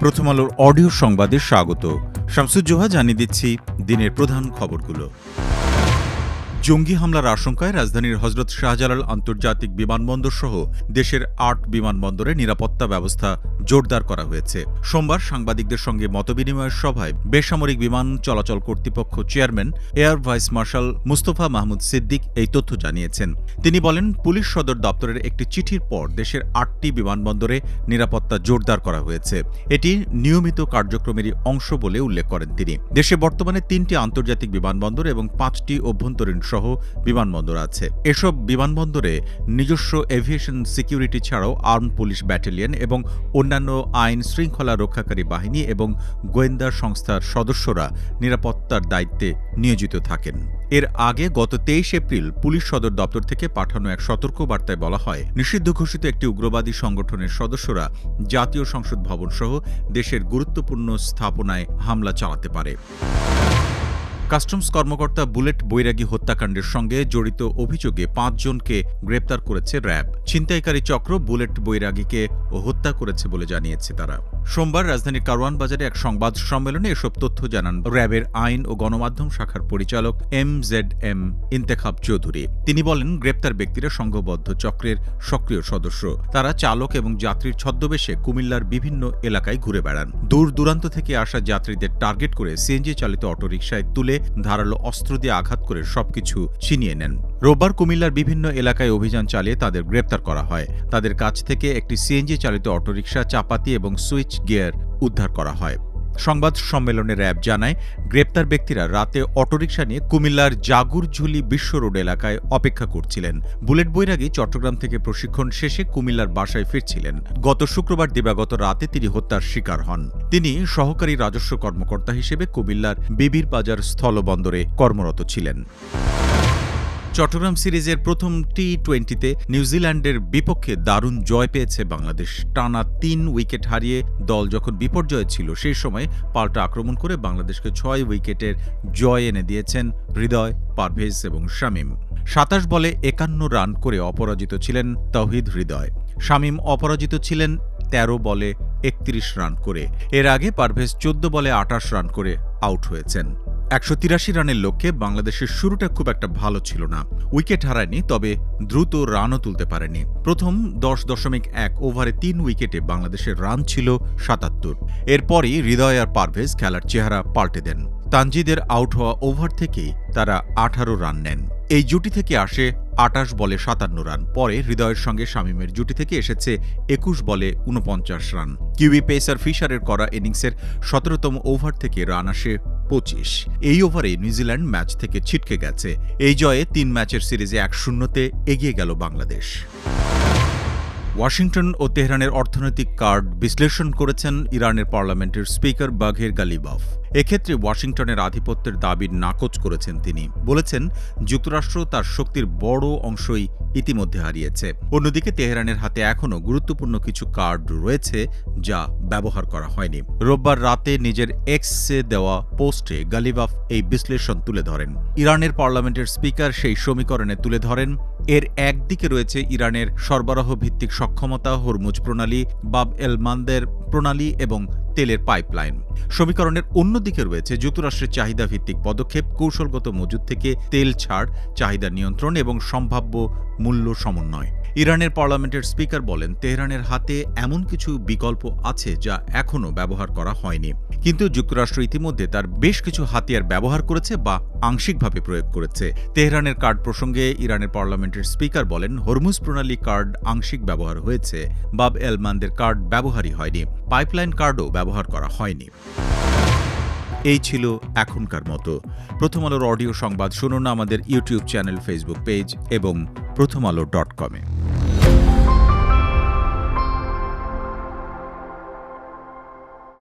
প্রথম আলোর অডিও সংবাদে স্বাগত। শামসুজ্জোহা জানিয়ে দিচ্ছি দিনের প্রধান খবরগুলো। জঙ্গি হামলার আশঙ্কায় রাজধানীর হজরত শাহজালাল আন্তর্জাতিক বিমানবন্দর সহ দেশের ৮ বিমানবন্দরে নিরাপত্তা ব্যবস্থা জোরদার করা হয়েছে। সোমবার সাংবাদিকদের সঙ্গে মতবিনিময়ের সভায় বেসামরিক বিমান চলাচল কর্তৃপক্ষ chairman air vice marshal Mustafa Mahmud Siddique এই তথ্য জানিয়েছেন। তিনি বলেন, পুলিশ সদর দপ্তরের একটি চিঠির পর দেশের ৮টি বিমানবন্দরে নিরাপত্তা জোরদার করা হয়েছে। এটি নিয়মিত কার্যক্রমেরই অংশ বলে উল্লেখ করেন তিনি। দেশে বর্তমানে ৩টি আন্তর্জাতিক বিমানবন্দর এবং 5টি অভ্যন্তরীণ সহ বিমানবন্দর আছে। এসব বিমানবন্দরে নিজস্ব এভিয়েশন সিকিউরিটি ছাড়াও আর্ম পুলিশ ব্যাটালিয়ন এবং অন্যান্য আইন শৃঙ্খলা রক্ষাকারী বাহিনী এবং গোয়েন্দা সংস্থার সদস্যরা নিরাপত্তার দায়িত্বে নিয়োজিত থাকেন। এর আগে গত ২৩ এপ্রিল পুলিশ সদর দপ্তর থেকে পাঠানো এক সতর্ক বার্তায় বলা হয়, নিষিদ্ধ ঘোষিত একটি উগ্রবাদী সংগঠনের সদস্যরা জাতীয় সংসদ ভবন সহ দেশের গুরুত্বপূর্ণ স্থাপনায় হামলা চালাতে পারে। কাস্টমস কর্মকর্তা বুলেট বৈরাগী হত্যাকাণ্ডের সঙ্গে জড়িত অভিযোগে ৫ জনকে গ্রেপ্তার করেছে র্যাব। ছিনতাইকারী চক্র বুলেট বৈরাগীকে হত্যা করেছে বলে জানিয়েছে তারা। সোমবার রাজধানীর কারওয়ান বাজারে এক সংবাদ সম্মেলনে এসব তথ্য জানান র্যাবের আইন ও গণমাধ্যম শাখার পরিচালক MZM ইন্তেখাব চৌধুরী। তিনি বলেন, গ্রেপ্তার ব্যক্তিরা সংঘবদ্ধ চক্রের সক্রিয় সদস্য। তারা চালক এবং যাত্রীর ছদ্মবেশে কুমিল্লার বিভিন্ন এলাকায় ঘুরে বেড়ান। দূর দূরান্ত থেকে আসা যাত্রীদের টার্গেট করে সিএনজি চালিত অটোরিকশায় তুলে ধারালো অস্ত্র দিয়ে আঘাত করে সবকিছু ছিনিয়ে নেন। রোববার কুমিল্লার বিভিন্ন এলাকায় অভিযান চালিয়ে তাদের গ্রেপ্তার করা হয়। তাদের কাছ থেকে একটি সিএনজি চালিত অটোরিকশা, চাপাতি এবং সুইচ গিয়ার উদ্ধার করা হয়। সংবাদ সম্মেলনে র্যাব জানায়, গ্রেপ্তার ব্যক্তিরা রাতে অটোরিকশা নিয়ে কুমিল্লার জাগুরঝুলি বিশ্ব রোড এলাকায় অপেক্ষা করছিলেন। বুলেট বৈরাগী চট্টগ্রাম থেকে প্রশিক্ষণ শেষে কুমিল্লার বাসায় ফিরছিলেন। গত শুক্রবার দিবাগত রাতে তিনি হত্যার শিকার হন। তিনি সহকারী রাজস্ব কর্মকর্তা হিসেবে কুমিল্লার বিবির বাজার স্থলবন্দরে কর্মরত ছিলেন। চট্টগ্রাম সিরিজের প্রথম টি-20তে নিউজিল্যান্ডের বিপক্ষে দারুণ জয় পেয়েছে বাংলাদেশ। টানা ৩ উইকেট হারিয়ে দল যখন বিপর্যয়ে ছিল, সেই সময় পাল্টা আক্রমণ করে বাংলাদেশকে ৬ উইকেটের জয় এনে দিয়েছেন হৃদয়, পারভেজ এবং শামীম। ২৭ বলে ৫১ রান করে অপরাজিত ছিলেন তাওহিদ হৃদয়। শামীম অপরাজিত ছিলেন ১৩ বলে ৩১ রান করে। এর আগে পারভেজ ১৪ বলে ২৮ রান করে আউট হয়েছেন। ১৮৩ রানের লক্ষ্যে বাংলাদেশের শুরুটা খুব একটা ভালো ছিল না। উইকেট হারায়নি, তবে দ্রুত রানও তুলতে পারেনি। প্রথম ১০.১ ওভারে ৩ উইকেটে বাংলাদেশের রান ছিল ৭৭। এরপরই হৃদয় আর পারভেজ খেলার চেহারা পাল্টে দেন। তানজিদের আউট হওয়া ওভার থেকেই তারা ১৮ রান নেন। এই জুটি থেকে আসে ২৮ বলে ৫৭ রান। পরে হৃদয়ের সঙ্গে শামীমের জুটি থেকে এসেছে ২১ বলে ৪৯ রান। কিউবি পেসার ফিশারের করা ইনিংসের ১৭তম ওভার থেকে রান আসে ২৫। এই ওভারে নিউজিল্যান্ড ম্যাচ থেকে ছিটকে গেছে। এই জয়ে ৩ ম্যাচের সিরিজে ১-০তে এগিয়ে গেল বাংলাদেশ। ওয়াশিংটন ও তেহরানের অর্থনৈতিক কার্ড বিশ্লেষণ করেছেন ইরানের পার্লামেন্টের স্পিকার বাঘের গালিবাফ। এক্ষেত্রে ওয়াশিংটনের আধিপত্যের দাবি নাকচ করেছেন তিনি। বলেছেন, যুক্তরাষ্ট্র তার শক্তির বড় অংশই ইতিমধ্যে হারিয়েছে। অন্যদিকে তেহরানের হাতে এখনও গুরুত্বপূর্ণ কিছু কার্ড রয়েছে যা ব্যবহার করা হয়নি। রোববার রাতে নিজের এক্সে দেওয়া পোস্টে গালিবাফ এই বিশ্লেষণ তুলে ধরেন। ইরানের পার্লামেন্টের স্পিকার সেই সমীকরণে তুলে ধরেন, এর একদিকে রয়েছে ইরানের সরবরাহ ভিত্তিক সক্ষমতা, হরমুজ প্রণালী, বাব এল মান্দের প্রণালী এবং তেলের পাইপলাইন। সমীকরণের অন্যদিকে রয়েছে যুক্তরাষ্ট্রের চাহিদা ভিত্তিক পদক্ষেপ, কৌশলগত মজুদ থেকে তেল ছাড়, চাহিদা নিয়ন্ত্রণ এবং সম্ভাব্য মূল্য সমন্বয়। ইরানের পার্লামেন্টের স্পিকার বলেন, তেহরানের হাতে এমন কিছু বিকল্প আছে যা এখনও ব্যবহার করা হয়নি, কিন্তু যুক্তরাষ্ট্র ইতিমধ্যে তার বেশ কিছু হাতিয়ার ব্যবহার করেছে বা আংশিকভাবে প্রয়োগ করেছে। তেহরানের কার্ড প্রসঙ্গে ইরানের পার্লামেন্টের স্পিকার বলেন, হরমুজ প্রণালী কার্ড আংশিক ব্যবহার হয়েছে, বাব এল মান্দের কার্ড ব্যবহারই হয়নি, পাইপলাইন কার্ডও ব্যবহার করা হয়নি। এই ছিল এখনকার মতো। প্রথম আলোর অডিও সংবাদ শুনুন আমাদের ইউটিউব চ্যানেল, ফেসবুক পেজ এবং প্রথমআলো.com-এ।